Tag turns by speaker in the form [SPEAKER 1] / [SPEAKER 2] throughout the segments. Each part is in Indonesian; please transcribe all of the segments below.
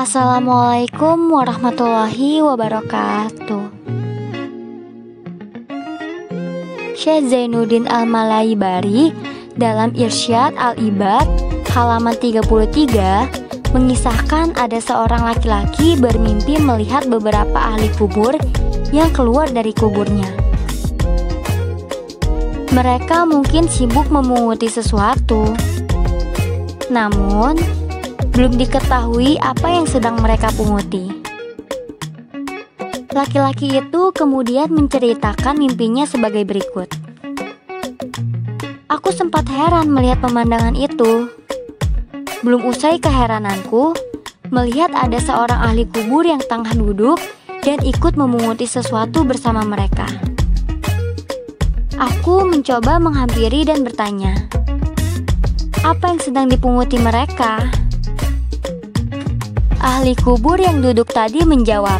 [SPEAKER 1] Assalamualaikum warahmatullahi wabarakatuh. Syekh Zainuddin Al-Malaibari dalam Irsyad Al-Ibad halaman 33 mengisahkan ada seorang laki-laki bermimpi melihat beberapa ahli kubur yang keluar dari kuburnya. Mereka mungkin sibuk memunguti sesuatu, namun belum diketahui apa yang sedang mereka punguti. Laki-laki itu kemudian menceritakan mimpinya sebagai berikut. Aku sempat heran melihat pemandangan itu. Belum usai keherananku melihat ada seorang ahli kubur yang tengah duduk dan ikut memunguti sesuatu bersama mereka. Aku mencoba menghampiri dan bertanya, apa yang sedang dipunguti mereka? Ahli kubur yang duduk tadi menjawab,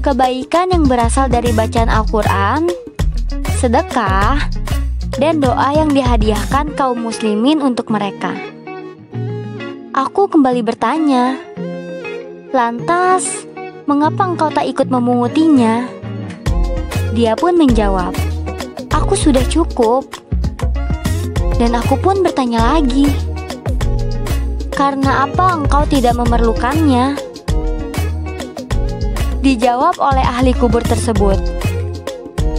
[SPEAKER 1] kebaikan yang berasal dari bacaan Al-Quran, sedekah, dan doa yang dihadiahkan kaum muslimin untuk mereka. Aku kembali bertanya, lantas, mengapa engkau tak ikut memungutinya? Dia pun menjawab, aku sudah cukup. Dan aku pun bertanya lagi, karena apa engkau tidak memerlukannya? Dijawab oleh ahli kubur tersebut,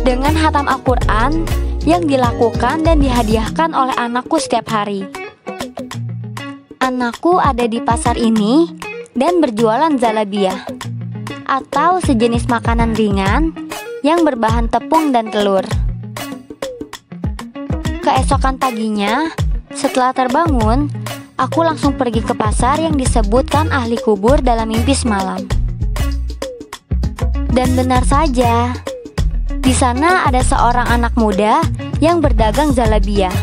[SPEAKER 1] dengan hatam Al-Quran yang dilakukan dan dihadiahkan oleh anakku setiap hari. Anakku ada di pasar ini dan berjualan zalabiyah, atau sejenis makanan ringan yang berbahan tepung dan telur. Keesokan paginya, setelah terbangun, aku langsung pergi ke pasar yang disebutkan ahli kubur dalam mimpi semalam. Dan benar saja, di sana ada seorang anak muda yang berdagang zalabiyah.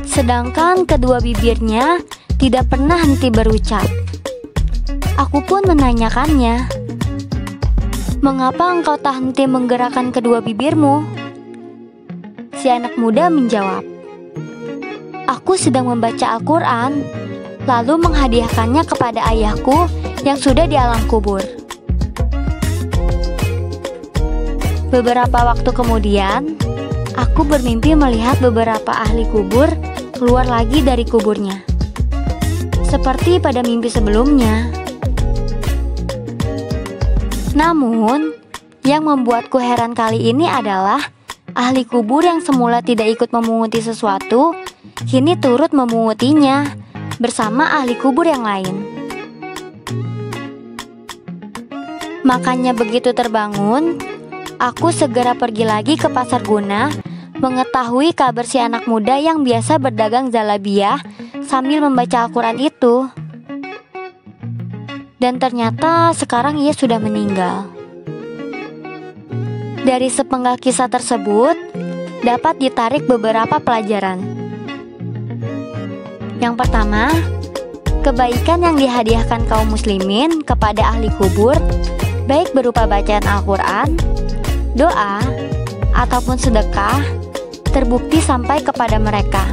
[SPEAKER 1] Sedangkan kedua bibirnya tidak pernah henti berucap. Aku pun menanyakannya, mengapa engkau tak henti menggerakkan kedua bibirmu? Si anak muda menjawab, aku sedang membaca Al-Quran, lalu menghadiahkannya kepada ayahku yang sudah di alam kubur. Beberapa waktu kemudian, aku bermimpi melihat beberapa ahli kubur keluar lagi dari kuburnya, seperti pada mimpi sebelumnya. Namun, yang membuatku heran kali ini adalah ahli kubur yang semula tidak ikut memunguti sesuatu, kini turut memungutinya bersama ahli kubur yang lain. Makanya begitu terbangun, aku segera pergi lagi ke pasar guna, mengetahui kabar si anak muda yang biasa berdagang zalabiyah sambil membaca Al-Quran itu. Dan ternyata sekarang ia sudah meninggal. Dari sepenggal kisah tersebut, dapat ditarik beberapa pelajaran. Yang pertama, kebaikan yang dihadiahkan kaum muslimin kepada ahli kubur, baik berupa bacaan Al-Quran, doa, ataupun sedekah, terbukti sampai kepada mereka.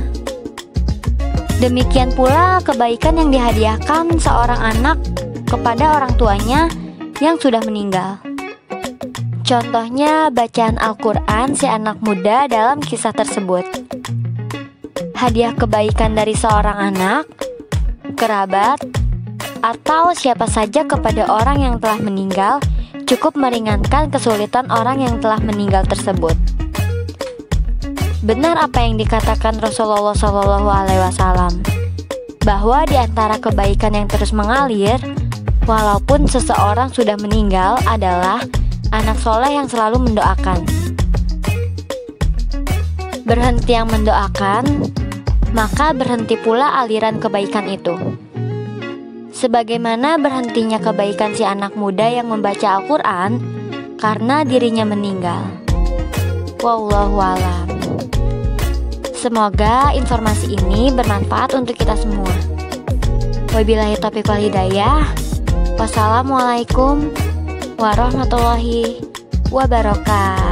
[SPEAKER 1] Demikian pula kebaikan yang dihadiahkan seorang anak kepada orang tuanya yang sudah meninggal. Contohnya bacaan Al-Quran si anak muda dalam kisah tersebut. Hadiah kebaikan dari seorang anak, kerabat, atau siapa saja kepada orang yang telah meninggal cukup meringankan kesulitan orang yang telah meninggal tersebut. Benar apa yang dikatakan Rasulullah SAW, bahwa di antara kebaikan yang terus mengalir, walaupun seseorang sudah meninggal adalah anak soleh yang selalu mendoakan. Berhenti yang mendoakan, maka berhenti pula aliran kebaikan itu. Sebagaimana berhentinya kebaikan si anak muda yang membaca Al-Quran karena dirinya meninggal. Wallahu a'lam. Semoga informasi ini bermanfaat untuk kita semua. Wabillahi taufiq wal hidayah. Wassalamualaikum warahmatullahi wabarakatuh.